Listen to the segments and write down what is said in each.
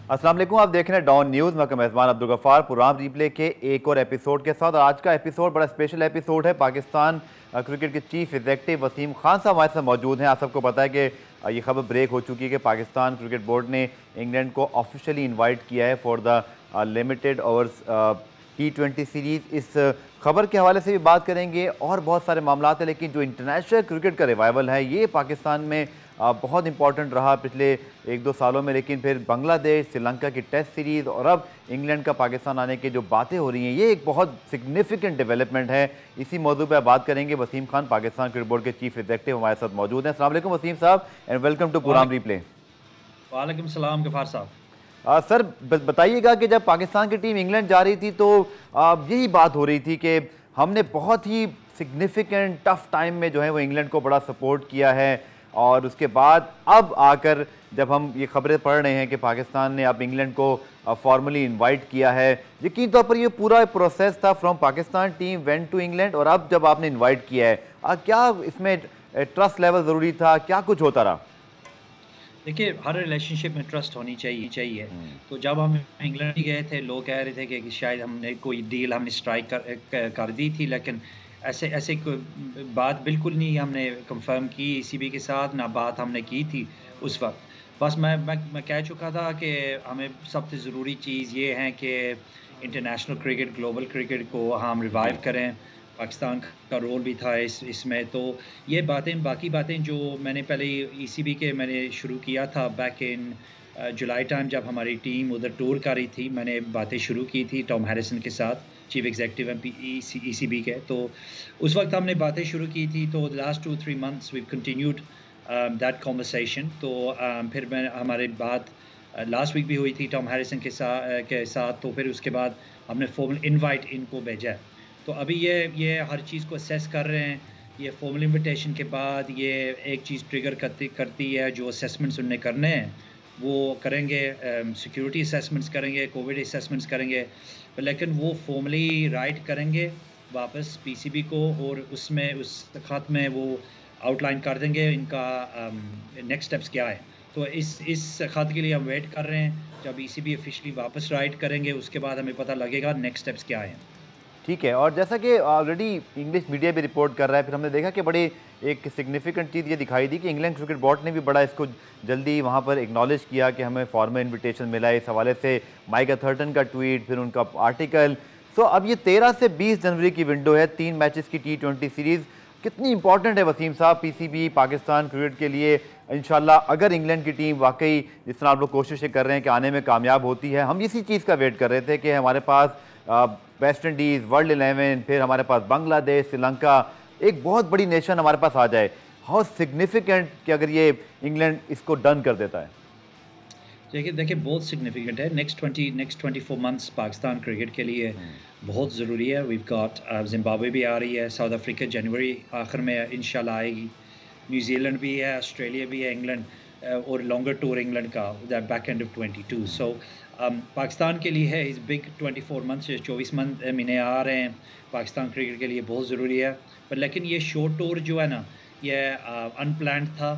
अस्सलाम वालेकुम, आप देख रहे हैं डॉन न्यूज़। मैं मेज़बान अब्दुल गफ्फार पुराम रिप्ले के एक और एपिसोड के साथ। आज का एपिसोड बड़ा स्पेशल एपिसोड है। पाकिस्तान क्रिकेट के चीफ एग्जीक्यूटिव वसीम खान साहब हमारे साथ मौजूद हैं। आप सबको पता है कि ये खबर ब्रेक हो चुकी है कि पाकिस्तान क्रिकेट बोर्ड ने इंग्लैंड को ऑफिशियली इन्वाइट किया है for the limited overs T20 series. इस खबर के हवाले से भी बात करेंगे और बहुत सारे मामला हैं, लेकिन जो इंटरनेशनल क्रिकेट का रिवाइवल है ये पाकिस्तान में बहुत इंपॉर्टेंट रहा पिछले एक दो सालों में। लेकिन फिर बांग्लादेश, श्रीलंका की टेस्ट सीरीज़ और अब इंग्लैंड का पाकिस्तान आने की जो बातें हो रही हैं, ये एक बहुत सिग्निफिकेंट डेवलपमेंट है। इसी मौजू पर बात करेंगे। वसीम खान, पाकिस्तान क्रिकेट बोर्ड के चीफ एग्जीक्यूटिव, हमारे साथ मौजूद हैं। अस्सलाम वालेकुम वसीम साहब, एंड वेलकम टू पुराम रिप्ले। वालेकुम सलाम गफार साहब। सर बताइएगा कि जब पाकिस्तान की टीम इंग्लैंड जा रही थी तो यही बात हो रही थी कि हमने बहुत ही सिग्निफिकेंट टफ टाइम में जो है वो इंग्लैंड को बड़ा सपोर्ट किया है, और उसके बाद अब आकर जब हम ये खबरें पढ़ रहे हैं कि पाकिस्तान ने अब इंग्लैंड को फॉर्मली इनवाइट किया है, यकीन तौर पर ये पूरा प्रोसेस था from Pakistan team went to England, और अब जब आपने इन्वाइट किया है, क्या इसमें ट्रस्ट लेवल ज़रूरी था, क्या कुछ होता रहा? देखिए, हर रिलेशनशिप में ट्रस्ट होनी चाहिए। तो जब हम इंग्लैंड ही गए थे, लोग कह रहे थे कि शायद हमने कोई डील हमने स्ट्राइक कर दी थी, लेकिन ऐसे ऐसे कोई बात बिल्कुल नहीं हमने कंफर्म की ईसीबी के साथ, ना बात हमने की थी उस वक्त। बस मैं कह चुका था कि हमें सबसे ज़रूरी चीज़ ये है कि इंटरनेशनल क्रिकेट, ग्लोबल क्रिकेट को हम रिवाइव करें। पाकिस्तान का रोल भी था इसमें। तो ये बातें, बाकी बातें जो मैंने पहले ईसीबी के मैंने शुरू किया था बैक इन जुलाई टाइम, जब हमारी टीम उधर टूर कर रही थी, मैंने बातें शुरू की थी टॉम हैरिसन के साथ, चीफ एग्जीक्यूटिव एमपी ईसीबी के। तो उस वक्त हमने बातें शुरू की थी। तो last 2-3 months we continued that conversation. तो फिर मैं हमारे बात लास्ट वीक भी हुई थी टॉम हैरिसन के साथ। तो फिर उसके बाद हमने फॉर्मल इनवाइट इनको भेजा। तो अभी ये हर चीज़ को असेस कर रहे हैं। ये फॉर्मल इनविटेशन के बाद ये एक चीज़ ट्रिगर करती है, जो असेसमेंट्स उन्हें करने हैं वो करेंगे, सिक्योरिटी असेसमेंट्स करेंगे, कोविड असेसमेंट्स करेंगे, लेकिन वो फॉर्मली राइट करेंगे वापस पीसीबी को, और उसमें उस खत में वो आउटलाइन कर देंगे इनका नेक्स्ट स्टेप्स क्या है। तो इस खत के लिए हम वेट कर रहे हैं। जब ईसीबी ऑफिशियली वापस राइट करेंगे उसके बाद हमें पता लगेगा नेक्स्ट स्टेप्स क्या हैं। ठीक है, और जैसा कि ऑलरेडी इंग्लिश मीडिया भी रिपोर्ट कर रहा है, फिर हमने देखा कि बड़ी एक सिग्निफिकेंट चीज़ ये दिखाई दी कि इंग्लैंड क्रिकेट बोर्ड ने भी बड़ा इसको जल्दी वहाँ पर एक्नॉलेज किया कि हमें फॉर्मल इनविटेशन मिला है। इस हवाले से माइक अथर्टन का ट्वीट, फिर उनका आर्टिकल। सो अब ये 13 से 20 जनवरी की विंडो है, 3 मैचेस की T20 सीरीज़। कितनी इंपॉर्टेंट है वसीम साहब पीसीबी पाकिस्तान क्रिकेट के लिए? इंशाल्लाह अगर इंग्लैंड की टीम वाकई जिस तरह आप लोग कोशिशें कर रहे हैं कि आने में कामयाब होती है, हम इसी चीज़ का वेट कर रहे थे कि हमारे पास वेस्ट इंडीज़, वर्ल्ड 11, फिर हमारे पास बांग्लादेश, श्रीलंका, एक बहुत बड़ी नेशन हमारे पास आ जाए। हाउ सिग्निफिकेंट कि अगर ये इंग्लैंड इसको डन कर देता है? देखिए बहुत सिग्निफिकेंट है। नेक्स्ट 24 मंथ्स पाकिस्तान क्रिकेट के लिए बहुत ज़रूरी है। वीव गॉट जिम्बाब्वे भी आ रही है, साउथ अफ्रीका जनवरी आखिर में इंशाल्लाह आएगी, न्यूजीलैंड भी है, ऑस्ट्रेलिया भी है, इंग्लैंड और लॉन्गर टूर इंग्लैंड का बैक एंड ऑफ 22। सो पाकिस्तान के लिए है इस बिग 24 मंथ्स, 24 महीने आ रहे हैं पाकिस्तान क्रिकेट के लिए बहुत ज़रूरी है। पर लेकिन ये शॉर्ट टूर जो है ना, ये अनप्लान्ड था।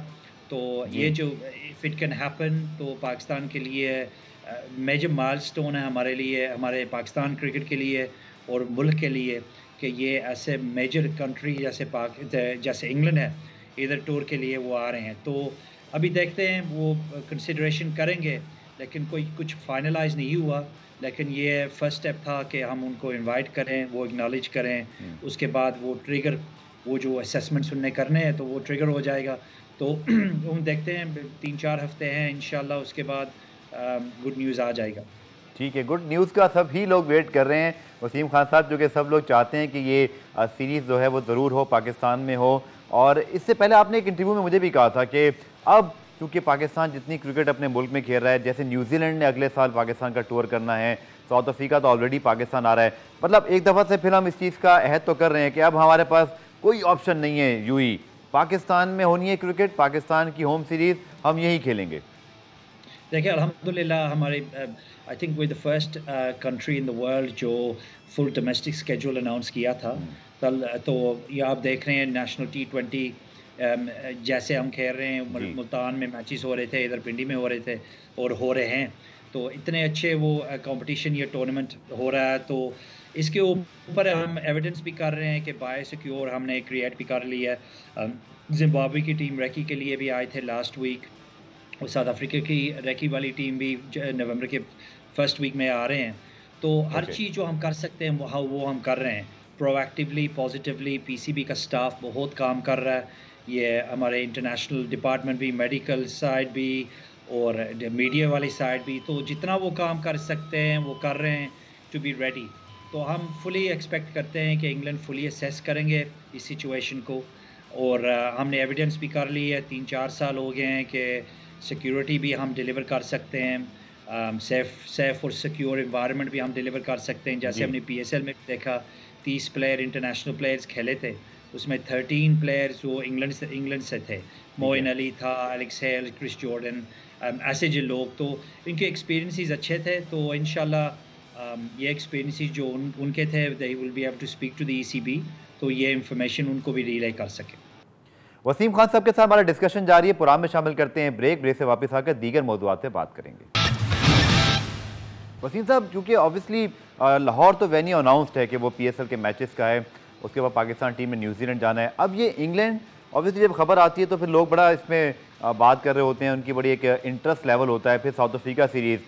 तो ये जो इफ़ इट कैन हैपन, तो पाकिस्तान के लिए मेजर माइलस्टोन है हमारे लिए, हमारे पाकिस्तान क्रिकेट के लिए और मुल्क के लिए, कि ये ऐसे मेजर कंट्री जैसे इंग्लैंड है, इधर टूर के लिए वो आ रहे हैं। तो अभी देखते हैं, वो कंसिडरेशन करेंगे, लेकिन कोई कुछ फाइनलाइज नहीं हुआ। लेकिन ये फर्स्ट स्टेप था कि हम उनको इनवाइट करें, वो एक्नॉलेज करें, उसके बाद वो ट्रिगर, वो जो असेसमेंट्स उन्हें करने हैं तो वो ट्रिगर हो जाएगा। तो हम देखते हैं, 3-4 हफ्ते हैं इंशाल्लाह, उसके बाद गुड न्यूज़ आ जाएगा। ठीक है, गुड न्यूज़ का सभी लोग वेट कर रहे हैं वसीम खान साहब, जो कि सब लोग चाहते हैं कि ये सीरीज़ जो है वो ज़रूर हो, पाकिस्तान में हो। और इससे पहले आपने एक इंटरव्यू में मुझे भी कहा था कि अब क्योंकि पाकिस्तान जितनी क्रिकेट अपने मुल्क में खेल रहा है, जैसे न्यूजीलैंड ने अगले साल पाकिस्तान का टूर करना है, साउथ अफ्रीका तो ऑलरेडी पाकिस्तान आ रहा है, मतलब एक दफ़ा से फिर हम इस चीज़ का अहद तो कर रहे हैं कि अब हमारे पास कोई ऑप्शन नहीं है, यूई पाकिस्तान में होनी है क्रिकेट, पाकिस्तान की होम सीरीज़ हम यही खेलेंगे। देखिए अल्हम्दुलिल्लाह, हमारे I think we the first country in the world जो फुल डोमेस्टिक स्केड्यूल अनाउंस किया था। तो ये आप देख रहे हैं नेशनल T20 जैसे हम खेल रहे हैं, मुल्तान में मैचेस हो रहे थे, इधर पिंडी में हो रहे थे और हो रहे हैं। तो इतने अच्छे वो कंपटीशन या टूर्नामेंट हो रहा है, तो इसके ऊपर हम एविडेंस भी कर रहे हैं कि बायोसिक्योर हमने क्रिएट भी कर लिया है। जिम्बाब्वे की टीम रेकी के लिए भी आए थे लास्ट वीक, और साउथ अफ्रीका की रेकी वाली टीम भी नवंबर के फर्स्ट वीक में आ रहे हैं। तो हर ओके। चीज़ जो हम कर सकते हैं वो हम कर रहे हैं प्रोएक्टिवली, पॉजिटिवली। पीसीबी का स्टाफ बहुत काम कर रहा है, ये हमारे इंटरनेशनल डिपार्टमेंट भी, मेडिकल साइड भी और मीडिया वाली साइड भी, तो जितना वो काम कर सकते हैं वो कर रहे हैं टू बी रेडी। तो हम फुली एक्सपेक्ट करते हैं कि इंग्लैंड फुली असेस करेंगे इस सिचुएशन को, और हमने एविडेंस भी कर ली है, 3-4 साल हो गए हैं कि सिक्योरिटी भी हम डिलीवर कर सकते हैं, सेफ और सिक्योर एनवायरनमेंट भी हम डिलीवर कर सकते हैं। जैसे हमने पीएसएल में देखा, 30 प्लेयर इंटरनेशनल प्लेयर्स खेले थे, उसमें 13 प्लेयर्स वो इंग्लैंड से थे। मोइन अली था, एलेक्स हेल, क्रिस जॉर्डन, ऐसे जो लोग, तो इनके एक्सपीरियंसेस अच्छे थे। तो इंशाल्लाह ये एक्सपीरियंसेस जो उनके थे, they will be able to speak to the ECB, तो ये इंफॉर्मेशन उनको भी रिले कर सके। वसीम खान साहब के साथ हमारा डिस्कशन जारी है। प्रोग्राम में शामिल करते हैं ब्रेक से वापस आकर दीगर मौदूआत पे बात करेंगे। वसीम साहब, क्योंकि ऑब्वियसली लाहौर तो वेन्यू अनाउंस्ड है कि वो पीएसएल के मैचेस का है, उसके बाद पाकिस्तान टीम में न्यूजीलैंड जाना है। अब ये इंग्लैंड, ऑब्वियसली जब खबर आती है तो फिर लोग बड़ा इसमें बात कर रहे होते हैं, उनकी बड़ी एक इंटरेस्ट लेवल होता है। फिर south Africa series,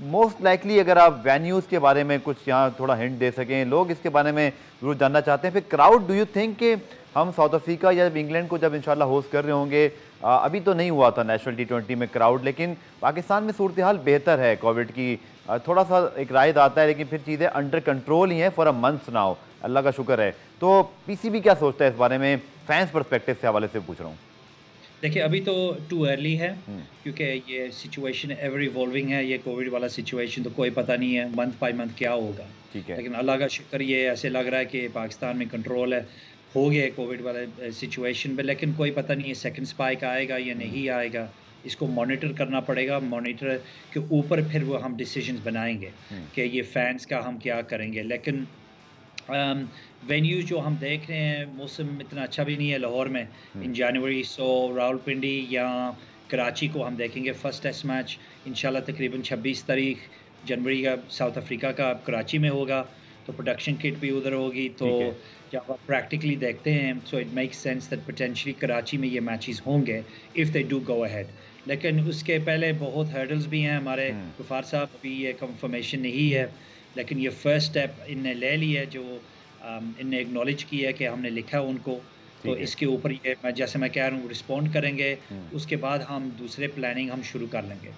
most likely अगर आप वेन्यूज़ के बारे में कुछ यहाँ थोड़ा हिंट दे सकें, लोग इसके बारे में जरूर जानना चाहते हैं। फिर क्राउड, डू यू थिंक कि हम साउथ अफ्रीका या इंग्लैंड को जब इंशाल्लाह होस्ट कर रहे होंगे, अभी तो नहीं हुआ था नेशनल T20 में क्राउड, लेकिन पाकिस्तान में सूरत हाल बेहतर है कोविड की, थोड़ा सा एक रायत आता है, लेकिन फिर चीज़ें अंडर कंट्रोल ही हैं फॉर अ मंथ नाउ, अल्लाह का शुक्र है। तो पीसीबी क्या सोचता है इस बारे में, फैंस पर्सपेक्टिव से हवाले से पूछ रहा हूँ। देखिए, अभी तो टू अर्ली है, क्योंकि ये सिचुएशन एवर इवॉल्विंग है। ये कोविड वाला सिचुएशन तो कोई पता नहीं है मंथ बाय मंथ क्या होगा। ठीक है। लेकिन अल्लाह का शुक्र, ये ऐसे लग रहा है कि पाकिस्तान में कंट्रोल है, हो गया कोविड वाले सिचुएशन में। लेकिन कोई पता नहीं है सेकंड स्पाइक आएगा या नहीं आएगा, इसको मॉनिटर करना पड़ेगा। मॉनिटर के ऊपर फिर वो हम डिसीजंस बनाएंगे कि ये फैंस का हम क्या करेंगे। लेकिन वेन्यूज जो हम देख रहे हैं, मौसम इतना अच्छा भी नहीं है लाहौर में इन जनवरी। सो रावलपिंडी या कराची को हम देखेंगे फर्स्ट टेस्ट मैच इंशाल्लाह तकरीबन 26 तारीख जनवरी का साउथ अफ्रीका का कराची में होगा, तो प्रोडक्शन किट भी उधर होगी। तो जब आप प्रैक्टिकली देखते हैं, so it makes sense that potentially Karachi में ये मैचेस होंगे if they do go ahead. लेकिन उसके पहले बहुत हर्डल्स भी हैं हमारे। गुफार साहब, अभी ये कंफर्मेशन नहीं है, लेकिन ये फर्स्ट स्टेप इनने ले लिया, जो इनने एक्नॉलेज किया कि हमने लिखा उनको। तो इसके ऊपर ये जैसे मैं कह रहा हूँ रिस्पॉन्ड करेंगे, उसके बाद हम दूसरे प्लानिंग हम शुरू कर लेंगे।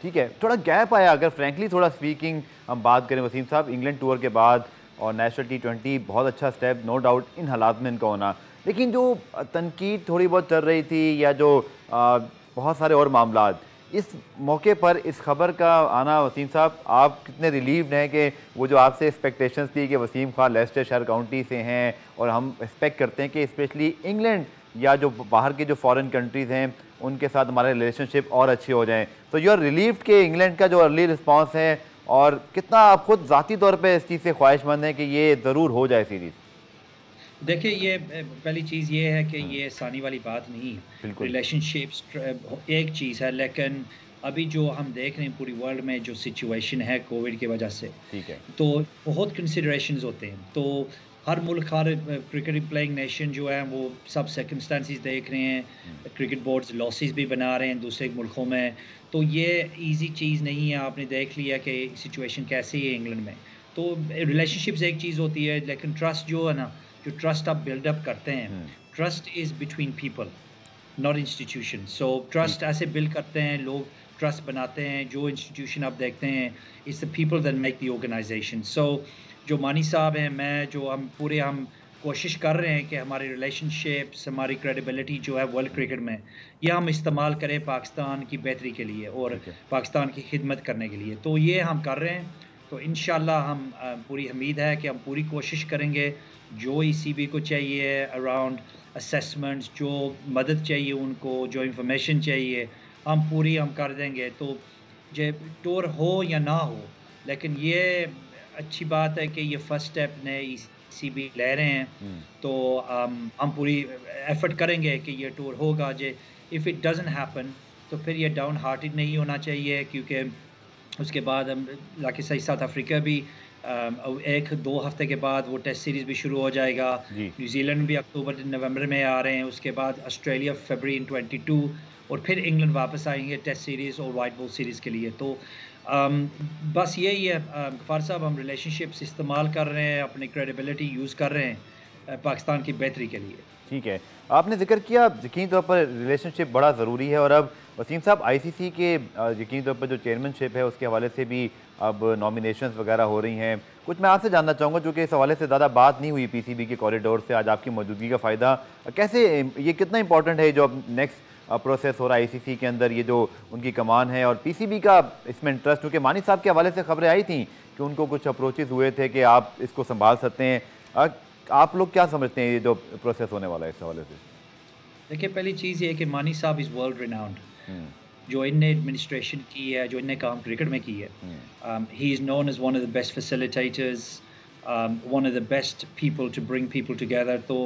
ठीक है, थोड़ा गैप आया अगर फ्रैंकली थोड़ा स्पीकिंग हम बात करें वसीम साहब, इंग्लैंड टूर के बाद और नेशनल T20 बहुत अच्छा स्टेप, नो डाउट इन हालात में इनका होना, लेकिन जो तनकीद थोड़ी बहुत चल रही थी या जो बहुत सारे और मामलात, इस मौके पर इस खबर का आना, वसीम साहब आप कितने रिलीव्ड हैं कि वो जो आपसे एक्सपेक्टेशंस थी कि वसीम खान लेस्टरशायर काउंटी से हैं और हम एक्सपेक्ट करते हैं कि स्पेशली इंग्लैंड या जो बाहर के जो फॉरेन कंट्रीज़ हैं उनके साथ हमारे रिलेशनशिप और अच्छे हो जाएं, तो यू आर रिलीव्ड कि इंग्लैंड का जो अर्ली रिस्पांस है, और कितना आप खुद ज़ाती तौर पे इस चीज़ से ख्वाहिशमंद हैं कि ये ज़रूर हो जाए सीरीज़? देखिए, ये पहली चीज़ ये है कि ये आसानी वाली बात नहीं है। रिलेशनशिप्स एक चीज़ है, लेकिन अभी जो हम देख रहे हैं पूरी वर्ल्ड में जो सिचुएशन है कोविड की वजह से, ठीक है, तो बहुत कंसिडरेशंस होते हैं। तो हर मुल्क, हर क्रिकेट प्लेइंग नेशन जो है वो सब सर्कमस्टेंसेस देख रहे हैं, क्रिकेट बोर्ड्स लॉसेस भी बना रहे हैं दूसरे मुल्कों में। तो ये इजी चीज़ नहीं है। आपने देख लिया कि सिचुएशन कैसी है इंग्लैंड में। तो रिलेशनशिप्स एक चीज़ होती है, लेकिन ट्रस्ट जो है ना, जो ट्रस्ट आप बिल्डअप करते हैं, trust is between people not institution. So trust ऐसे बिल्ड करते हैं लोग, ट्रस्ट बनाते हैं। जो इंस्टीट्यूशन आप देखते हैं, it's the people that make the organisation. So जो मानी साहब हैं, मैं जो हम कोशिश कर रहे हैं कि हमारी रिलेशनशिप्स, हमारी क्रेडिबिलिटी जो है वर्ल्ड क्रिकेट में, ये हम इस्तेमाल करें पाकिस्तान की बेहतरी के लिए और पाकिस्तान की खिदमत करने के लिए। तो ये हम कर रहे हैं। तो इंशाल्लाह हम पूरी उम्मीद है कि हम पूरी कोशिश करेंगे, जो ईसीबी को चाहिए अराउंड असेसमेंट्स, जो मदद चाहिए उनको, जो इंफॉर्मेशन चाहिए, हम कर देंगे। तो जो टूर हो या ना हो, लेकिन ये अच्छी बात है कि ये फर्स्ट स्टेप ने ईसीबी ले रहे हैं। तो हम पूरी एफर्ट करेंगे कि ये टूर होगा। जे इफ़ इट डजंट हैपन, तो फिर ये डाउन हार्टेड नहीं होना चाहिए, क्योंकि उसके बाद हम लाके सही साउथ अफ्रीका भी 1-2 हफ्ते के बाद वो टेस्ट सीरीज़ भी शुरू हो जाएगा। जी। न्यूज़ीलैंड भी अक्टूबर नवंबर में आ रहे हैं, उसके बाद ऑस्ट्रेलिया फरवरी इन 22 और फिर इंग्लैंड वापस आएँगे टेस्ट सीरीज़ और व्हाइट बॉल सीरीज़ के लिए। तो अम, बस यही है गफ़ार साहब, हम रिलेशनशिप्स इस्तेमाल कर रहे हैं, अपनी क्रेडिबिलिटी यूज़ कर रहे हैं पाकिस्तान की बेहतरी के लिए। ठीक है। आपने ज़िक्र किया यकीनी तौर पर रिलेशनशिप बड़ा ज़रूरी है और अब वसीम साहब आईसीसी के यकीनी तौर पर जो चेयरमैनशिप है उसके हवाले से भी अब नॉमिनेशंस वगैरह हो रही हैं। कुछ मैं आपसे जानना चाहूँगा, चूँकि इस हवाले से ज़्यादा बात नहीं हुई पीसीबी के कॉरिडोर से, आज आपकी मौजूदगी का फ़ायदा कैसे, ये कितना इंपॉर्टेंट है जो अब नेक्स्ट प्रोसेस हो रहा है आईसीसी के अंदर, ये जो उनकी कमान है और पीसीबी का इसमें इंटरेस्ट, क्योंकि मानी साहब के हवाले से खबरें आई थी कि उनको कुछ अप्रोचेज़ हुए थे कि आप इसको संभाल सकते हैं। आप लोग क्या समझते हैं ये जो प्रोसेस होने वाला है इस हवाले से? देखिए, पहली चीज़ ये है कि मानी साहब इज़ वर्ल्ड रिनाउंड। हुँ, जो इनने एडमिनिस्ट्रेशन की है, जो इनने काम क्रिकेट में की है, hmm, he is known as one of the best facilitators, one of the best people to bring people together. तो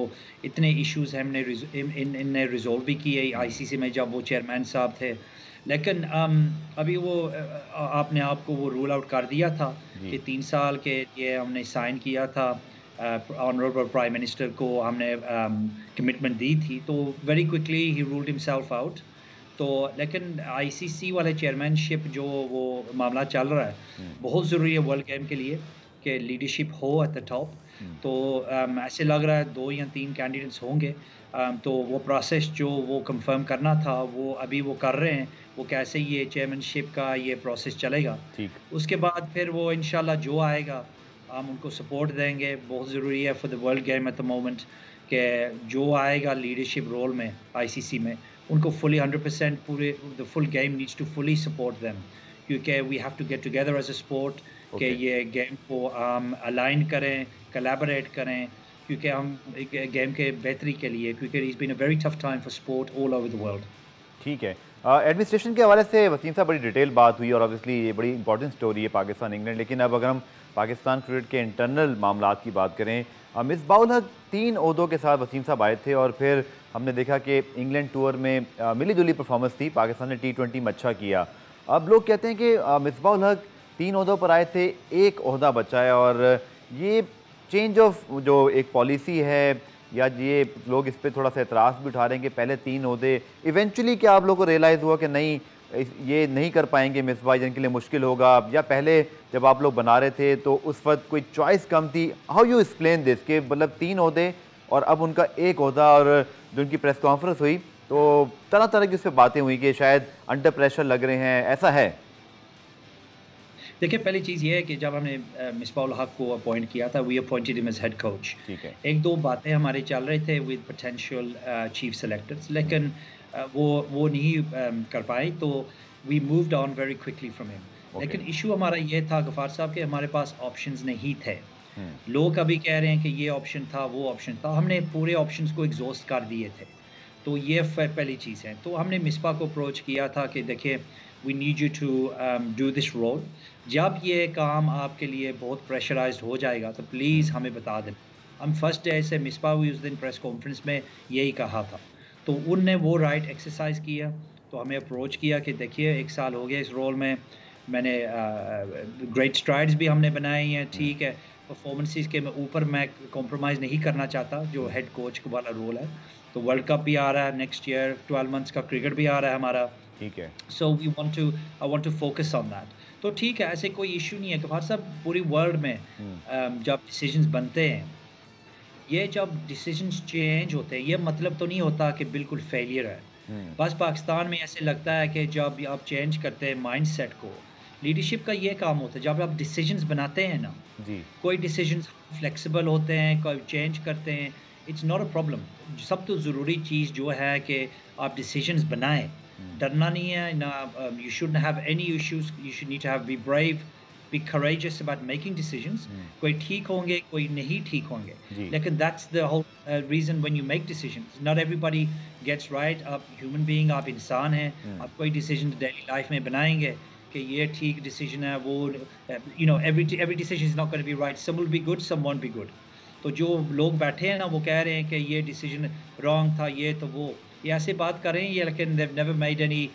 इतने इश्यूज़ हमने इनने रिज़ॉल्व भी किए हुँ, आईसीसी में जब वो चेयरमैन साहब थे। लेकिन अभी वो आपने आपको वो रूल आउट कर दिया था जी, कि 3 साल के लिए हमने साइन किया था, ऑनरेबल प्राइम मिनिस्टर को हमने कमिटमेंट दी थी, तो very quickly he ruled himself out. तो लेकिन आईसीसी वाले चेयरमैनशिप जो वो मामला चल रहा है, हुँ, बहुत ज़रूरी है वर्ल्ड गेम के लिए कि लीडरशिप हो एट द टॉप। हुँ, तो ऐसे लग रहा है 2 या 3 कैंडिडेट्स होंगे। तो वो प्रोसेस जो वो कंफर्म करना था, वो अभी वो कर रहे हैं। वो कैसे ये चेयरमैनशिप का ये प्रोसेस चलेगा। ठीक, उसके बाद फिर वो इंशाल्लाह जो आएगा, हम उनको सपोर्ट देंगे। बहुत ज़रूरी है for the world game at the moment कि जो आएगा लीडरशिप रोल में आईसीसी में, उनको फुली 100% पूरे the full game needs to fully support them, क्योंकि we have to get together as a sport कि ओके, ये गेम को अलाइन करें, कोलैबोरेट करें, क्योंकि हम एक गेम के बेहतरी के लिए, क्योंकि it's been a very tough time for sport all over the world. ठीक है। एडमिनिस्ट्रेशन के हवाले से वसीम साहब बड़ी डिटेल बात हुई और ऑब्वियसली ये बड़ी इंपॉर्टेंट स्टोरी है पाकिस्तान इंग्लैंड, लेकिन अब अगर हम पाकिस्तान क्रिकेट के इंटरनल मामलात की बात करें, मिसबाह-उल हक 3 ओहदों के साथ वसीम साहब आए थे और फिर हमने देखा कि इंग्लैंड टूर में मिली-जुली परफॉर्मेंस थी, पाकिस्तान ने टी20 में अच्छा किया। अब लोग कहते हैं कि मिसबाह-उल हक 3 ओहदों पर आए थे, 1 ओहदा बचा है और ये चेंज ऑफ जो एक पॉलिसी है या ये लोग इस पे थोड़ा-सा एतराज़ भी उठा रहे हैं कि पहले 3 ओहदे, इवेंचुअली क्या आप लोगों को रियलाइज़ हुआ कि नहीं ये नहीं कर पाएँगे मिसबाह, जिनके लिए मुश्किल होगा, या पहले जब आप लोग बना रहे थे तो उस वक़्त कोई चॉइस कम थी? हाउ यू एक्सप्लेन दिस कि मतलब 3 ओहदे और अब उनका 1 ओहदा, और जो उनकी प्रेस कॉन्फ्रेंस हुई तो तरह-तरह की उस पे बातें हुई कि शायद अंडर प्रेशर लग रहे हैं, ऐसा है? देखिए, पहली चीज़ ये है कि जब हमने मिसबाह-उल हक को अपॉइंट किया था, we appointed him as head coach. ठीक है। 1-2 बातें हमारे चल रहे थे विद पोटेंशियल चीफ सेलेक्टर्स, हुँ, लेकिन वो नहीं कर पाए, तो we moved on very quickly from him. Okay. लेकिन इश्यू हमारा ये था गफ़ार साहब कि हमारे पास ऑप्शंस नहीं थे। हुँ, लोग अभी कह रहे हैं कि ये ऑप्शन था, वो ऑप्शन था। हमने पूरे ऑप्शंस को एग्ज़ॉस्ट कर दिए थे। तो ये पहली चीज़ है। तो हमने मिसबा को अप्रोच किया था कि देखिए, we need you to do this role. जब ये काम आपके लिए बहुत प्रेशराइज्ड हो जाएगा, तो हुँ, प्लीज़ हमें बता दें। हम फर्स्ट डे से मिसबा हुई उस दिन प्रेस कॉन्फ्रेंस में यही कहा था। तो उनने वो राइट एक्सरसाइज़ किया। तो हमें अप्रोच किया कि देखिए, 1 साल हो गया इस रोल में। मैंने ग्रेट स्ट्राइड्स भी हमने बनाई हैं, हुँ, ठीक है। परफॉर्मेंसेस के ऊपर मैं कॉम्प्रोमाइज़ नहीं करना चाहता, जो हुँ, हेड कोच वाला रोल है। तो वर्ल्ड कप भी आ रहा है नेक्स्ट ईयर, 12 मंथ्स का क्रिकेट भी आ रहा है हमारा। ठीक है। So we want to I want to focus on that. तो ठीक है, ऐसे कोई इश्यू नहीं है गफ़ार साहब। पूरी वर्ल्ड में हुँ, जब डिसीजंस बनते हैं, ये जब डिसीजंस चेंज होते हैं, ये मतलब तो नहीं होता कि बिल्कुल फेलियर है। हुँ, बस पाकिस्तान में ऐसे लगता है कि जब आप चेंज करते हैं माइंडसेट को, लीडरशिप का ये काम होता है, जब आप डिसीजंस बनाते हैं ना, जी, कोई डिसीजंस फ्लेक्सिबल होते हैं, कोई चेंज करते हैं, इट्स नॉट अ प्रॉब्लम। सब तो ज़रूरी चीज़ जो है कि आप डिसीजंस बनाएँ। हुँ, डरना नहीं है ना, you shouldn't have any issues, you should need to have be brave, be courageous about making decisions. हुँ, कोई ठीक होंगे, कोई नहीं ठीक होंगे। जी, लेकिन that's the whole reason when you make decisions. Not everybody gets right. आप ह्यूमन बीइंग, आप इंसान हैं। हुँ, आप कोई डिसीजन डेली लाइफ में बनाएँगे कि ये ठीक डिसीजन है, वो you know every decision is not gonna be right, some will be good, some won't be good. तो जो लोग बैठे हैं ना, वो कह रहे हैं कि ये डिसीजन रॉन्ग था, ये तो वो, ये ऐसे बात कर रहे हैं ये, लेकिन they have never made any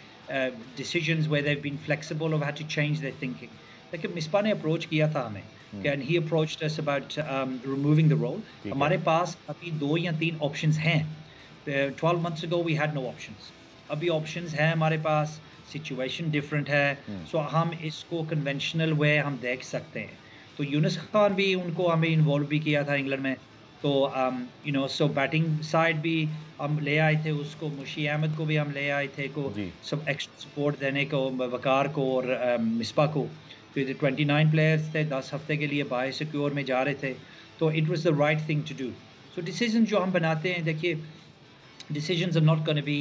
decisions where they've been flexible or had to change their thinking. लेकिन मिसबा ने अप्रोच किया था हमें, and he approached us about removing the role. हमारे पास अभी 2 या 3 options हैं. 12 months ago we had no options. अभी options हैं हमारे पास, situation different है, so हम इसको conventional way हम देख सकते हैं. तो यूनुस खान भी उनको हमें इन्वॉल्व भी किया था इंग्लैंड में, तो you know so batting side भी हम ले आए थे उसको, मुशी अहमद को भी हम ले आए थे को सब एक्स्ट्रा सपोर्ट देने को, वकार को और मिसबा को. तो 29 प्लेयर्स थे, 10 हफ्ते के लिए बाय सिक्योर में जा रहे थे, तो it was the right thing to do. So decision जो हम बनाते हैं, देखिए decisions are not going to be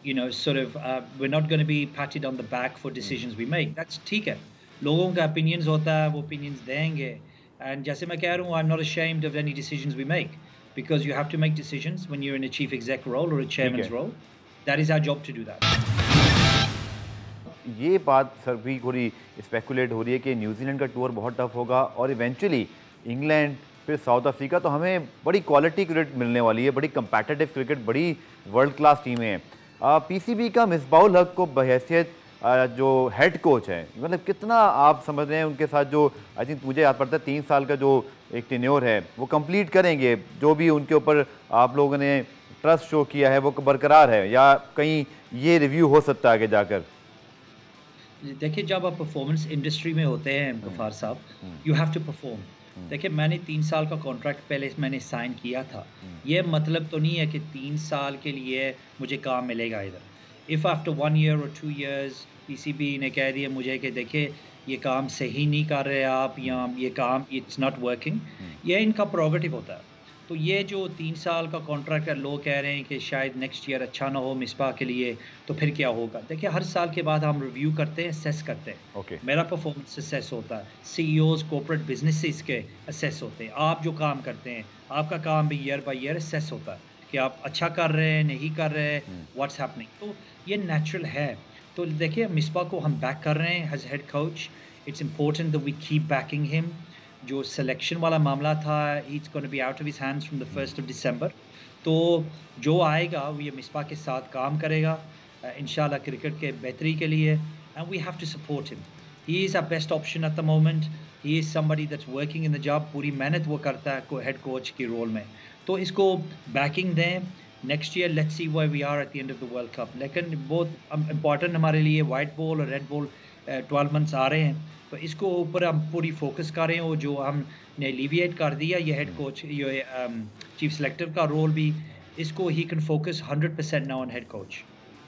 you know sort of we're not going to be patted on the back for decisions we make. That's ठीक है, लोगों का opinions होता है, वो opinions देंगे. And जैसे मैं कह रहा हूँ, I'm not ashamed of any decisions we make, because you have to make decisions when you're in a chief exec role or a chairman's role. That is our job to do that. ये बात sir भी थोड़ी speculate हो रही है कि New Zealand का tour बहुत टफ होगा और इवेंचुअली इंग्लैंड फिर साउथ अफ्रीका, तो हमें बड़ी क्वालिटी क्रिकेट मिलने वाली है, बड़ी कंपेटिटिव क्रिकेट, बड़ी वर्ल्ड क्लास टीमें हैं. पीसीबी का मिसबाउल हक को बहैसियत जो हेड कोच है, मतलब कितना आप समझ रहे हैं उनके साथ, जो आई थिंक मुझे याद पड़ता है 3 साल का जो एक टेन्योर है वो कंप्लीट करेंगे, जो भी उनके ऊपर आप लोगों ने ट्रस्ट शो किया है वो बरकरार है, या कहीं ये रिव्यू हो सकता है आगे जाकर? देखिए, जब आप परफॉर्मेंस इंडस्ट्री में होते हैं गफार साहब, यू हैव टू परफॉर्म. देखिए, मैंने 3 साल का कॉन्ट्रैक्ट पहले मैंने साइन किया था. ये मतलब तो नहीं है कि 3 साल के लिए मुझे काम मिलेगा इधर. इफ़ आफ्टर 1 ईयर और 2 इयर्स पीसीबी ने कह दिया मुझे कि देखिए ये काम सही नहीं कर रहे आप, या ये काम इट्स नॉट वर्किंग, ये इनका प्रोगेटिव होता है. तो ये जो 3 साल का कॉन्ट्रैक्ट है, लोग कह रहे हैं कि शायद नेक्स्ट ईयर अच्छा ना हो मिसबा के लिए, तो फिर क्या होगा? देखिए, हर साल के बाद हम रिव्यू करते हैं, असेस करते हैं. मेरा परफॉर्मेंस असेस होता है, सीईओज कॉर्पोरेट बिजनेसेस के असेस होते हैं, आप जो काम करते हैं आपका काम भी ईयर बाय ईयर असेस होता है कि आप अच्छा कर रहे हैं, नहीं कर रहे हैं, व्हाट्स हैपनिंग. तो ये नेचुरल है. तो देखिए, मिसबा को हम बैक कर रहे हैं as head coach. It's important that we keep backing him. जो सिलेक्शन वाला मामला था, it's gonna be out of his hands from the 1st of December. तो जो आएगा वो ये मिसबा के साथ काम करेगा इंशाल्लाह क्रिकेट के बेहतरी के लिए, and we have to support him. He is our best option at the moment. He is somebody that's working in the job. पूरी मेहनत वो करता है हेड कोच के रोल में, तो इसको बैकिंग दें. Next year let's see where we are at the end of the world cup. लेकिन बहुत इंपॉर्टेंट हमारे लिए वाइट बॉल और रेड बॉल 12 मंथ्स आ रहे हैं, तो इसको ऊपर हम पूरी फोकस कर रहे हैं. और जो हमने एलिविएट कर दिया ये हेड कोच, ये चीफ सेलेक्टर का रोल भी, इसको he can focus 100% now on head coach.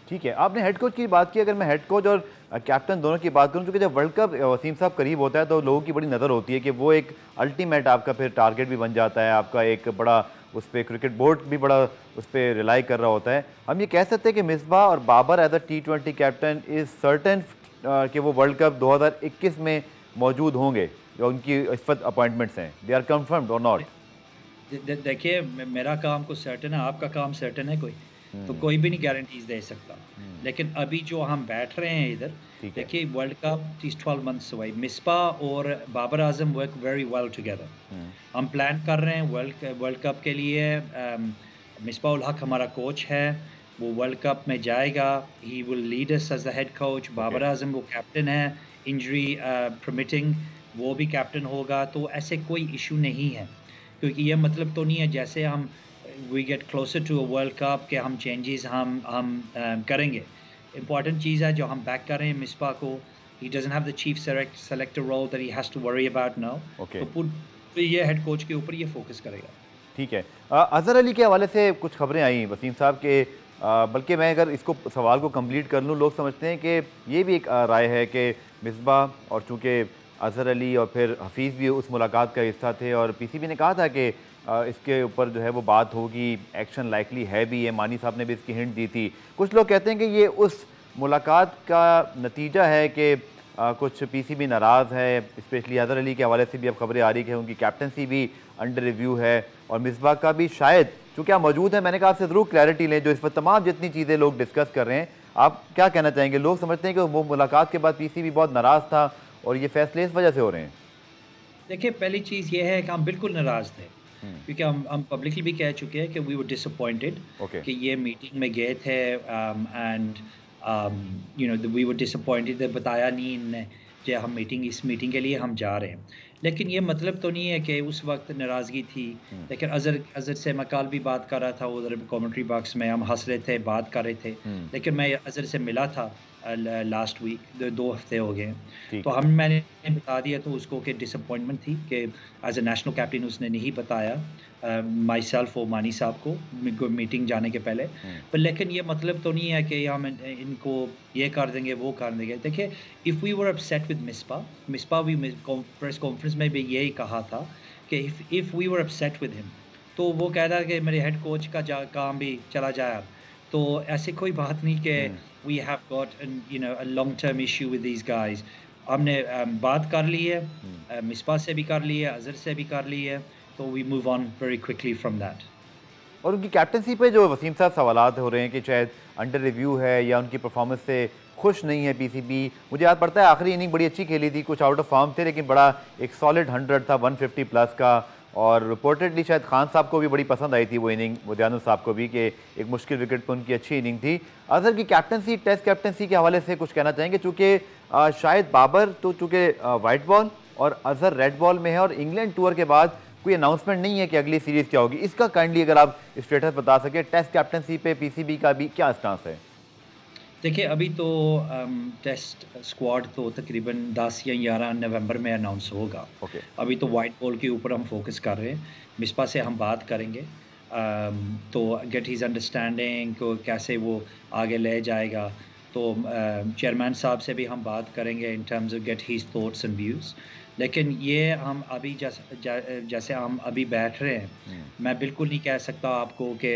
ठीक है, आपने हेड कोच की बात की. अगर मैं हेड कोच और कैप्टन दोनों की बात करूं, क्योंकि जब वर्ल्ड कप वसीम साहब करीब होता है तो लोगों की बड़ी नज़र होती है कि वो एक अल्टीमेट आपका फिर टारगेट भी बन जाता है, आपका एक बड़ा उस पर क्रिकेट बोर्ड भी बड़ा उस पर रिलाई कर रहा होता है. हम ये कह सकते हैं कि मिसबा और Babar as a T20 captain is certain कि वो वर्ल्ड कप 2021 में मौजूद होंगे, जो उनकी इस वक्त अपॉइंटमेंट्स हैं, दे आर कंफर्म्ड और नॉट? देखिए, मेरा काम को सर्टन है, आपका काम सर्टन है कोई, तो कोई भी नहीं गारंटीज दे सकता. लेकिन अभी जो हम बैठ रहे हैं इधर, देखिए वर्ल्ड कप 12 मंथ्स हुआ. मिसबा और Babar Azam work very well together. हम प्लान कर रहे हैं वर्ल्ड कप के लिए. मिसबा उल हक हमारा कोच है, वो वर्ल्ड कप में जाएगा. He will lead us as the head coach. Babar Azam वो कैप्टन है, इंजरी परमिटिंग वो भी कैप्टन होगा. तो ऐसे कोई इशू नहीं है, क्योंकि ये मतलब तो नहीं है जैसे हम we get closer to a world cup के हम चेंजेस हम करेंगे. इंपॉर्टेंट चीज़ है जो हम बैक कर रहे हैं मिसबा को. He doesn't have the chief selector role that he has to worry about now. तो ये हेड कोच के ऊपर ये फोकस करेगा. ठीक है. अजहर अली के हवाले से कुछ खबरें आई वसीम साहब के, बल्कि मैं अगर इसको सवाल को कंप्लीट कर लूँ, लोग समझते हैं कि ये भी एक राय है कि मिसबा और चूँकि अजहर अली और फिर हफीज़ भी उस मुलाकात का हिस्सा थे, और पीसीबी ने कहा था कि इसके ऊपर जो है वो बात होगी, एक्शन लाइकली है भी, ये मानी साहब ने भी इसकी हिंट दी थी. कुछ लोग कहते हैं कि ये उस मुलाकात का नतीजा है कि कुछ पीसीबी नाराज़ है, स्पेशली अजहर अली के हवाले से भी अब खबरें आ रही कि उनकी कैप्टनसी भी अंडर रिव्यू है, और मिसबा का भी शायद, चूँकि आप मौजूद हैं, मैंने कहा आपसे ज़रूर क्लैरिटी लें जो इस पर तमाम जितनी चीज़ें लोग डिस्कस कर रहे हैं. आप क्या कहना चाहेंगे? लोग समझते हैं कि वो मुलाकात के बाद पीसीबी बहुत नाराज़ था और ये फैसले इस वजह से हो रहे हैं. देखिए, पहली चीज़ ये है कि हम बिल्कुल नाराज़ थे, क्योंकि हम पब्लिकली भी कह चुके हैं कि वी वर डिसअपॉइंटेड कि ये मीटिंग में गए थे, and you know we were disappointed, बताया नहीं इनने कि हम इस मीटिंग के लिए हम जा रहे हैं। लेकिन ये मतलब तो नहीं है कि उस वक्त नाराज़गी थी। हुँ, लेकिन अज़हर से मैं कल भी बात कर रहा था, उधर कमेंट्री बॉक्स में हम हँस रहे थे, बात कर रहे थे। हुँ, लेकिन मैं अज़हर से मिला था लास्ट वीक, 2 हफ्ते हो गए हैं। तो ठीक है। मैंने बता दिया तो उसको कि डिसअपॉइंटमेंट थी कि एज़ अ नेशनल कैप्टन उसने नहीं बताया माई सेल्फ और मानी साहब को मीटिंग जाने के पहले। हुँ, पर लेकिन ये मतलब तो नहीं है कि हम इनको ये कर देंगे, वो कर देंगे। देखिए, if we were upset with Misbah भी प्रेस कॉन्फ्रेंस में भी यही कहा था कि if we were upset with him, तो वो कह रहा है कि मेरे हेड कोच का काम भी चला जाए अब। तो ऐसी कोई बात नहीं कि hmm, we have got you know a long term issue with these guys. हमने बात कर ली है, हुँ। मिस्बा से भी कर ली है, अज़हर से भी कर ली है, तो we move on very quickly from that. और उनकी कैप्टनसी पे जो वसीम साहब सवालात हो रहे हैं कि शायद अंडर रिव्यू है या उनकी परफॉर्मेंस से खुश नहीं है पीसीबी। मुझे याद पड़ता है आखिरी इनिंग बड़ी अच्छी खेली थी, कुछ आउट ऑफ फॉर्म थे लेकिन बड़ा एक सॉलिड 100 था 150 प्लस का। और रिपोर्टेडली शायद खान साहब को भी बड़ी पसंद आई थी वो इनिंग, मुदियानुस साहब को भी, कि एक मुश्किल विकेट पर उनकी अच्छी इनिंग थी। अजहर की कैप्टनसी, टेस्ट कैप्टनसी के हवाले से कुछ कहना चाहेंगे? चूँकि शायद बाबर तो चूँकि वाइट बॉल और अजहर रेड बॉल में है और इंग्लैंड टूर के बाद कोई अनाउंसमेंट नहीं है कि अगली सीरीज़ क्या होगी। इसका काइंडली अगर आप स्टेटस बता सकें, टेस्ट कैप्टनसी पे पीसीबी का भी क्या स्टांस है? देखिए, अभी तो टेस्ट स्क्वाड तो तकरीबन 10 या 11 नवंबर में अनाउंस होगा। ओके। अभी तो व्हाइट बॉल के ऊपर हम फोकस कर रहे हैं। मिस्बा से हम बात करेंगे, तो गेट हिज अंडरस्टैंडिंग को कैसे वो आगे ले जाएगा। तो चेयरमैन साहब से भी हम बात करेंगे in terms of get his thoughts and views. लेकिन ये हम अभी जैसे हम अभी बैठ रहे हैं, हुँ, मैं बिल्कुल नहीं कह सकता आपको कि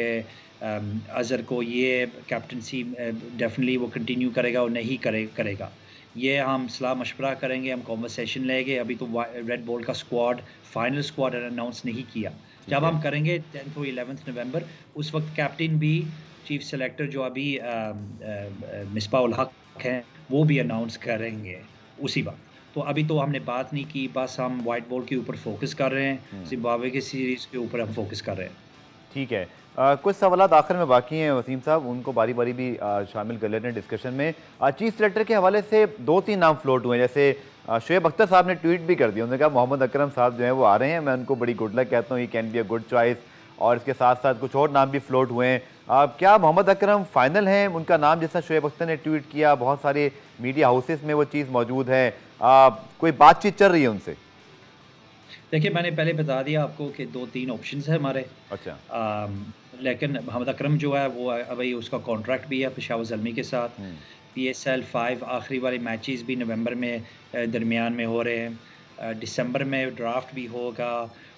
अज़हर को ये कैप्टनसी डेफ़िनेटली वो कंटिन्यू करेगा और नहीं करेगा। ये हम सलाह-मशवरा करेंगे, हम कन्वर्सेशन लेंगे। अभी तो रेड बॉल का फाइनल स्क्वाड अनाउंस नहीं किया। ठीक जब है। हम करेंगे 10th और 11th नवंबर, उस वक़्त कैप्टन भी, चीफ सेलेक्टर जो अभी मिसबा उल हक हैं, वो भी अनाउंस करेंगे उसी वक़्त। तो अभी तो हमने बात नहीं की, बस हम व्हाइट बॉल के ऊपर फ़ोकस कर रहे हैं, हुँ, ज़िम्बाब्वे की सीरीज़ के ऊपर हम फ़ोकस कर रहे हैं। ठीक है। कुछ सवालात आखिर में बाकी हैं वसीम साहब, उनको बारी-बारी भी शामिल कर लेते हैं डिस्कशन में। चीफ सेलेक्टर के हवाले से 2-3 नाम फ्लोट हुए हैं, जैसे शोएब अख्तर साहब ने ट्वीट भी कर दिया। उन्होंने कहा मोहम्मद अकरम साहब जो हैं वो आ रहे हैं, मैं उनको बड़ी गुड लक कहता हूँ, he can be a good choice. और इसके साथ-साथ कुछ और नाम भी फ्लोट हुए हैं। क्या मोहम्मद अकरम फाइनल हैं? उनका नाम जैसा शोएब अख्तर ने ट्वीट किया, बहुत सारे मीडिया हाउसेस में वो चीज़ मौजूद है। कोई बातचीत चल रही है उनसे? देखिए, मैंने पहले बता दिया आपको कि 2-3 ऑप्शंस हैं हमारे। अच्छा। लेकिन मोहम्मद अकरम जो है वो अभी उसका कॉन्ट्रैक्ट भी है पेशावर ज़ल्मी के साथ। हुँ, पीएसएल 5 आखिरी वाले मैचेस भी नवंबर में दरमियान में हो रहे हैं। दिसंबर में ड्राफ्ट भी होगा,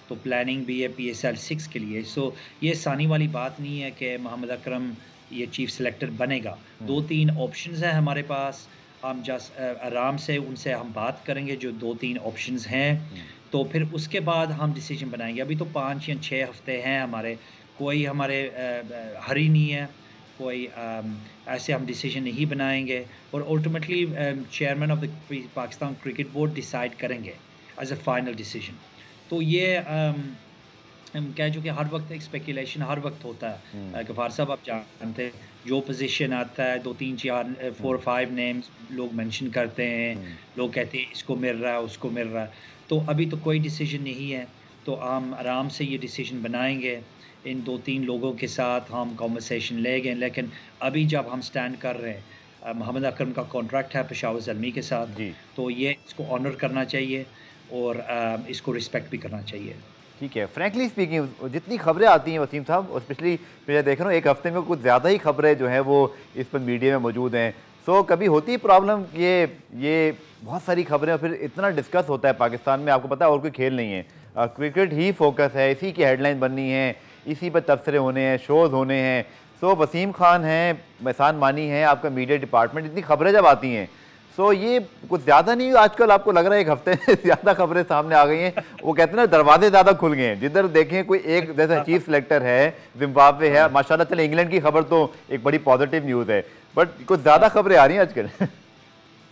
तो प्लानिंग भी है पीएसएल 6 के लिए। सो ये आसानी वाली बात नहीं है कि मोहम्मद अकरम ये चीफ सेलेक्टर बनेगा। हुँ, 2-3 ऑप्शंस हैं हमारे पास। हम आराम से उनसे हम बात करेंगे जो 2-3 ऑप्शंस हैं। हुँ, तो फिर उसके बाद हम डिसीजन बनाएँगे। अभी तो 5 या 6 हफ्ते हैं हमारे, कोई हमारे हरी नहीं है, कोई ऐसे हम डिसीजन नहीं बनाएँगे और ultimately chairman of the Pakistan cricket board decide करेंगे एज़ अ फाइनल डिसीजन। तो ये हम कह चुके हर वक़्त एक स्पेकुलेशन हर वक़्त होता है। हुँ, गफ़ार साहब आप जानते हैं, जो पोज़ीशन आता है 2, 3, 4 हुँ, 4-5 नेम्स लोग मेंशन करते हैं, हुँ, लोग कहते हैं इसको मिल रहा है, उसको मिल रहा है। तो अभी तो कोई डिसीजन नहीं है, तो हम आराम से ये डिसीजन बनाएँगे। इन 2-3 लोगों के साथ हम कन्वर्सेशन लेंगे, लेकिन अभी जब हम स्टैंड कर रहे हैं, मोहम्मद अकरम का कॉन्ट्रैक्ट है पेशावर ज़ल्मी के साथ, जी। तो ये इसको ऑनर करना चाहिए और इसको रिस्पेक्ट भी करना चाहिए। ठीक है। फ्रैंकली स्पीकिंग जितनी खबरें आती हैं वसीम साहब, और स्पेशली मैं देख रहा हूँ एक हफ्ते में कुछ ज़्यादा ही खबरें जो हैं वो इस पर मीडिया में मौजूद हैं। सो कभी होती है प्रॉब्लम, ये बहुत सारी खबरें और फिर इतना डिस्कस होता है पाकिस्तान में, आपको पता है और कोई खेल नहीं है, क्रिकेट ही फोकस है, इसी की हेडलाइन बननी है, इसी पर तबसरे होने हैं, शोज़ होने हैं। सो वसीम खान हैं, मेहसान मानी हैं, आपका मीडिया डिपार्टमेंट, इतनी खबरें जब आती हैं, सो ये कुछ ज़्यादा नहीं आजकल आपको लग रहा है एक हफ्ते में ज़्यादा खबरें सामने आ गई हैं? वो कहते हैं ना दरवाजे ज़्यादा खुल गए हैं, जिधर देखें कोई एक, जैसे चीफ सेलेक्टर है, जिम्बाब्वे है, माशाल्लाह चले इंग्लैंड की खबर तो एक बड़ी पॉजिटिव न्यूज़ है, बट कुछ ज़्यादा खबरें आ रही हैं आजकल।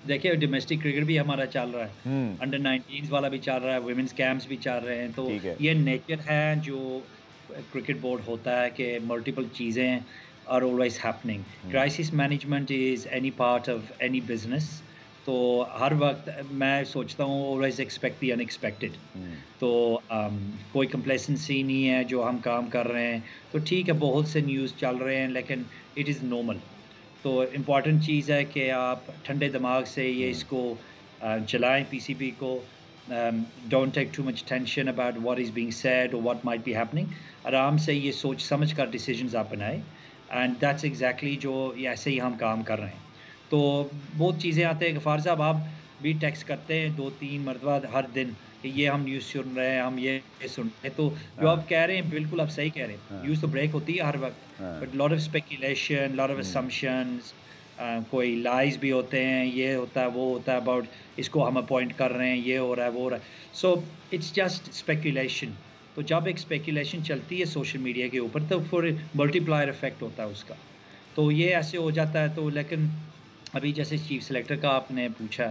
देखिए, डोमेस्टिक क्रिकेट भी हमारा चल रहा है, हुँ, अंडर 19s वाला भी चल रहा है, वुमेन्स कैंप्स भी चल रहे हैं। तो ठीक है। ये नेचर है जो क्रिकेट बोर्ड होता है कि मल्टीपल चीज़ें are always happening. Crisis management is any part of any business. तो हर वक्त मैं सोचता हूँ always expect the unexpected. तो कोई complacency नहीं है जो हम काम कर रहे हैं तो ठीक है बहुत से न्यूज़ चल रहे हैं लेकिन it is normal. तो इम्पॉर्टेंट चीज़ है कि आप ठंडे दिमाग से ये इसको चलाएं पीसीबी को. Don't take too much tension about what is being said or what might be happening. आराम से ये सोच समझ कर decisions आप बनाएं and that's exactly जो ऐसे ही हम काम कर रहे हैं. तो बहुत चीज़ें आते हैं गफ़ार साहब आप भी टेक्स्ट करते हैं 2-3 मरतबा हर दिन कि ये हम न्यूज़ सुन रहे हैं हम ये सुन रहे हैं. तो जो आप कह रहे हैं बिल्कुल आप सही कह रहे हैं. न्यूज़ तो ब्रेक होती है हर वक्त but lot of speculation lot of assumptions कोई लाइज भी होते हैं ये होता है वो होता है अबाउट इसको हम अपॉइंट कर रहे हैं ये हो रहा है वो हो रहा है. So it's just speculation. तो जब एक स्पेकुलेशन चलती है सोशल मीडिया के ऊपर तो फिर मल्टीप्लायर इफेक्ट होता है उसका. तो ये ऐसे हो जाता है. तो लेकिन अभी जैसे चीफ सेलेक्टर का आपने पूछा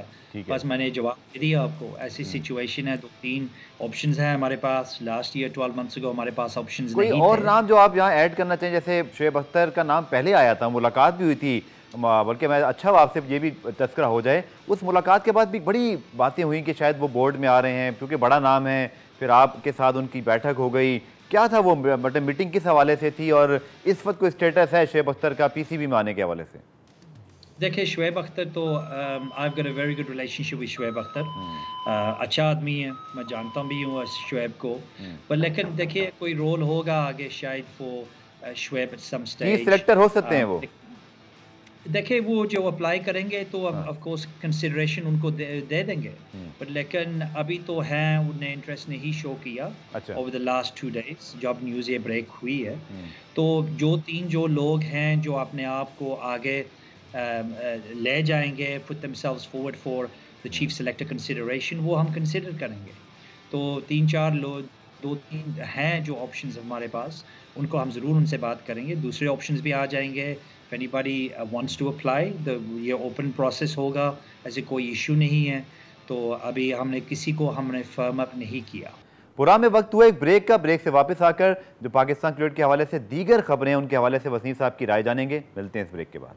बस मैंने जवाब दे दिया आपको. ऐसी सिचुएशन है 2-3 ऑप्शंस हैं हमारे पास. लास्ट ईयर 12 मंथ्स अगो हमारे पास ऑप्शंस नहीं थे. कोई और नाम जो आप यहाँ ऐड करना चाहिए? जैसे शुएब अख्तर का नाम पहले आया था मुलाकात भी हुई थी बल्कि मैं अच्छा आपसे ये भी तस्करा हो जाए उस मुलाकात के बाद भी बड़ी बातें हुई कि शायद वो बोर्ड में आ रहे हैं क्योंकि बड़ा नाम है. फिर आपके साथ उनकी बैठक हो गई. क्या था वो मतलब मीटिंग किस हवाले से थी और इस वक्त कोई स्टेटस है शुएब अख्तर का पीसीबी में आने के हवाले से? देखिए शुएब अख्तर तो I have got a very good relationship with Shoaib Akhtar. अच्छा आदमी है मैं जानता भी हूँ शुएब को. पर लेकिन देखिए कोई रोल होगा आगे शायद for Shoaib at some stage. Selector हो सकते हैं वो. देखिए वो जो अप्लाई करेंगे तो ऑफ कोर्स कंसिडरेशन उनको दे देंगे. बट लेकिन अभी तो हैं उन्हें इंटरेस्ट नहीं शो किया ओवर द लास्ट 2 डेज जब न्यूज़ ये ब्रेक हुई है. तो जो लोग हैं जो अपने आप को आगे ले जाएंगे put themselves forward for the chief selector consideration वो हम कंसिडर करेंगे. तो 3-4 लोग 2-3 हैं जो ऑप्शंस हमारे पास उनको हम ज़रूर उनसे बात करेंगे. दूसरे ऑप्शंस भी आ जाएंगे. if anybody wants to apply ये ओपन प्रोसेस होगा. ऐसे कोई इशू नहीं है. तो अभी हमने किसी को फर्म अप नहीं किया. पूरा में वक्त हुआ एक ब्रेक का. ब्रेक से वापस आकर जो पाकिस्तान क्रिकेट के हवाले से दीगर खबरें उनके हवाले से वसीम साहब की राय जानेंगे. मिलते हैं इस ब्रेक के बाद.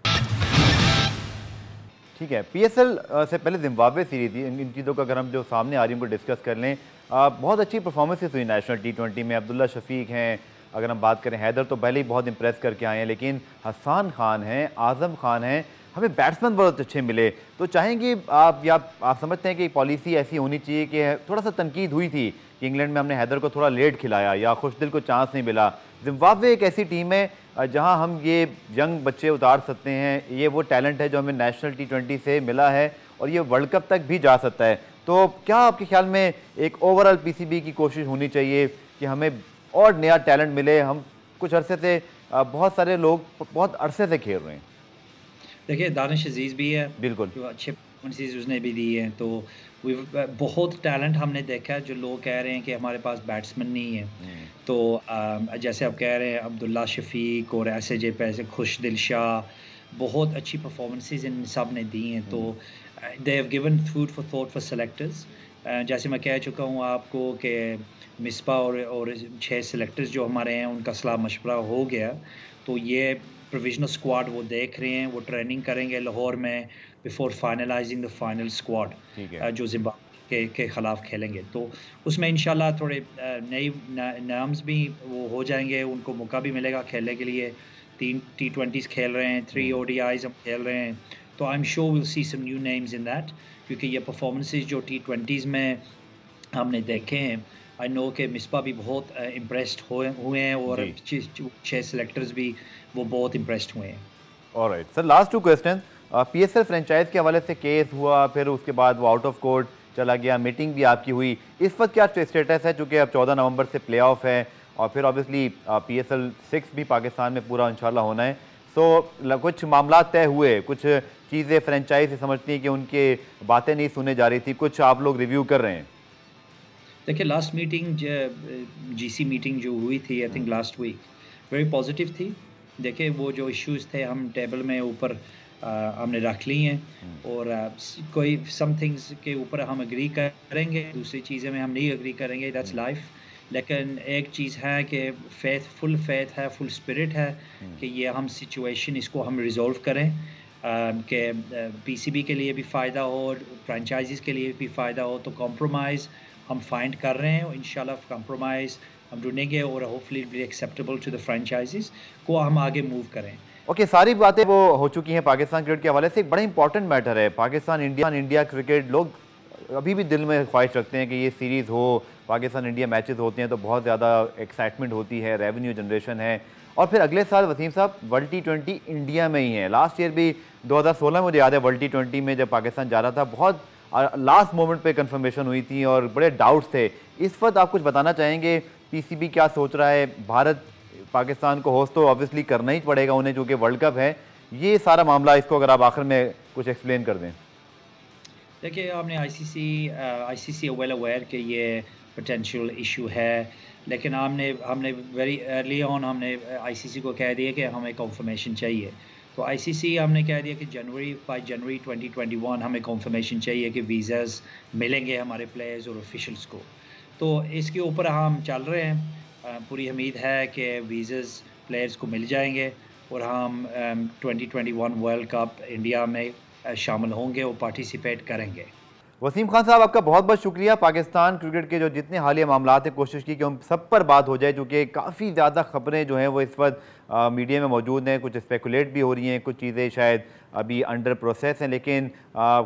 ठीक है पीएसएल से पहले जिम्बाब्वे सीरीज थी. इन चीज़ों का अगर हम जो सामने आ रही हैं उनको डिस्कस कर लें. बहुत अच्छी परफॉर्मेंसेस हुई नेशनल T20 में. अब्दुल्ला शफीक हैं. अगर हम बात करें हैदर तो पहले ही बहुत इंप्रेस करके आए हैं लेकिन हसन खान हैं आज़म खान हैं हमें बैट्समैन बहुत अच्छे मिले. तो चाहेंगे आप समझते हैं कि पॉलिसी ऐसी होनी चाहिए कि थोड़ा सा तनकीद हुई थी कि इंग्लैंड में हमने हैदर को थोड़ा लेट खिलाया या खुशदिल को चांस नहीं मिला. जिम्बाब्वे एक ऐसी टीम है जहां हम ये यंग बच्चे उतार सकते हैं. ये वो टैलेंट है जो हमें नेशनल T20 से मिला है और ये वर्ल्ड कप तक भी जा सकता है. तो क्या आपके ख्याल में एक ओवरऑल पीसीबी की कोशिश होनी चाहिए कि हमें और नया टैलेंट मिले? हम कुछ अरसे से बहुत सारे लोग बहुत अरसे से खेल रहे हैं. देखिए दानिश अजीज़ भी है बिल्कुल जो अच्छे परफॉर्मेंसेस उसने भी दी हैं. तो बहुत टैलेंट हमने देखा है. जो लोग कह रहे हैं कि हमारे पास बैट्समैन नहीं है तो जैसे आप कह रहे हैं अब्दुल्ला शफीक और ऐसे पैसे खुशदिल शाह बहुत अच्छी परफॉर्मेंसेस इन सब ने दी हैं. तो they have given food for thought for selectors. जैसे मैं कह चुका हूँ आपको कि मिसबा और 6 सेलेक्टर्स जो हमारे हैं उनका सलाह मशवरा हो गया. तो ये प्रोविजनल स्क्वाड वो देख रहे हैं. वो ट्रेनिंग करेंगे लाहौर में before finalising the final squad जो जिम्बाब्वे के ख़िलाफ़ खेलेंगे. तो उसमें इंशाल्लाह थोड़े नए नाम्स भी वो हो जाएंगे. उनको मौका भी मिलेगा खेलने के लिए. 3 T20s खेल रहे हैं 3 ODIs हम खेल रहे हैं. तो I am sure will see some new names in that क्योंकि ये परफॉर्मेंसेस जो T20s में हमने देखे हैं आई नो कि मिसबा भी बहुत इम्प्रेस्ड हुए हैं और 6 सेलेक्टर्स भी वो बहुत इम्प्रेस्ड हुए हैं. Alright sir last 2 question. PSL franchise के हवाले से केस हुआ फिर उसके बाद वो आउट ऑफ कोर्ट चला गया. मीटिंग भी आपकी हुई. इस वक्त क्या स्टेटस है चूँकि अब 14 नवंबर से प्ले ऑफ है और फिर ऑब्वियसली PSL 6 भी पाकिस्तान में पूरा इंशाल्लाह होना है. तो कुछ मामला तय हुए कुछ चीज़ें फ्रेंचाइज से समझती हैं कि उनके बातें नहीं सुने जा रही थी. कुछ आप लोग रिव्यू कर रहे हैं? देखिए लास्ट मीटिंग GC मीटिंग जो हुई थी I think last week very positive थी. देखिए वो जो इश्यूज थे हम टेबल में ऊपर हमने रख ली हैं और कोई सम थिंग्स के ऊपर हम एग्री करेंगे दूसरी चीज़ें में हम नहीं एग्री करेंगे. That's life. लेकिन एक चीज़ है कि फुल फेथ है, फुल स्पिरिट है कि ये हम सिचुएशन इसको हम रिज़ॉल्व करें, कि पीसीबी के लिए भी फ़ायदा हो, फ्रेंचाइज़ीज़ के लिए भी फ़ायदा हो। तो कॉम्प्रोमाइज़ हम फाइंड कर रहे हैं, इंशाल्लाह कॉम्प्रोमाइज़ हम ढूँढेंगे और hopefully it will be acceptable to the franchisees को हम आगे मूव करें। ओके, सारी बातें वो हो चुकी हैं पाकिस्तान क्रिकेट के हवाले से। एक बड़ा इंपॉर्टेंट मैटर है पाकिस्तान इंडिया क्रिकेट। लोग अभी भी दिल में ख्वाहिश रखते हैं कि ये सीरीज़ हो, पाकिस्तान इंडिया मैचेस होते हैं तो बहुत ज़्यादा एक्साइटमेंट होती है, रेवेन्यू जनरेशन है। और फिर अगले साल वसीम साहब वर्ल्ड T20 इंडिया में ही है। लास्ट ईयर भी 2016 मुझे याद है वर्ल्ड T20 में जब पाकिस्तान जा रहा था, बहुत लास्ट मोमेंट पे कंफर्मेशन हुई थी और बड़े डाउट्स थे। इस वक्त आप कुछ बताना चाहेंगे पीसीबी क्या सोच रहा है? भारत पाकिस्तान को होस्ट तो ऑब्वियसली करना ही पड़ेगा उन्हें, चूँकि वर्ल्ड कप है। ये सारा मामला, इसको अगर आप आखिर में कुछ एक्सप्लेन कर दें। देखिए, आपने आईसीसी वेल अवेयर कि ये पोटेंशियल इशू है, लेकिन हमने वेरी अर्ली ऑन हमने आईसीसी को कह दिया कि हमें कंफर्मेशन चाहिए। तो आईसीसी हमने कह दिया कि बाय जनवरी 2021 हमें कंफर्मेशन चाहिए कि वीज़ास मिलेंगे हमारे प्लेयर्स और ऑफिशियल्स को। तो इसके ऊपर हम चल रहे हैं। पूरी उम्मीद है कि वीज़ास प्लेयर्स को मिल जाएंगे और हम 2021 वर्ल्ड कप इंडिया में शामिल होंगे और पार्टिसिपेट करेंगे। वसीम खान साहब, आपका बहुत बहुत शुक्रिया। पाकिस्तान क्रिकेट के जो जितने हालिया मामला हैं, कोशिश की कि उन सब पर बात हो जाए, क्योंकि काफ़ी ज़्यादा खबरें जो हैं वो इस वक्त मीडिया में मौजूद हैं। कुछ स्पेकुलेट भी हो रही हैं, कुछ चीज़ें शायद अभी अंडर प्रोसेस हैं, लेकिन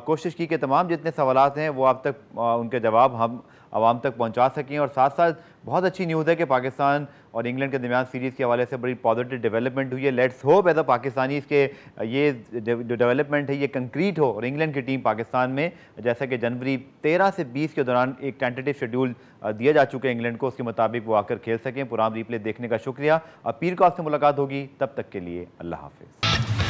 कोशिश की कि तमाम जितने सवालात हैं वो आप तक उनके जवाब हम आवाम तक पहुँचा सकें। और साथ साथ बहुत अच्छी न्यूज़ है कि पाकिस्तान और इंग्लैंड के दरमियान सीरीज़ के हवाले से बड़ी पॉजिटिव डेवलपमेंट हुई है। Let's hope as a Pakistani के ये जो डेवलपमेंट है ये कंक्रीट हो और इंग्लैंड की टीम पाकिस्तान में, जैसा कि जनवरी 13 से 20 के दौरान एक टेंटेटिव शेड्यूल दिया जा चुका है इंग्लैंड को, उसके मुताबिक वो आकर खेल सकें। प्रोग्राम रिप्ले देखने का शुक्रिया। अब पीर को आपसे मुलाकात होगी, तब तक के लिए अल्लाह हाफिज़।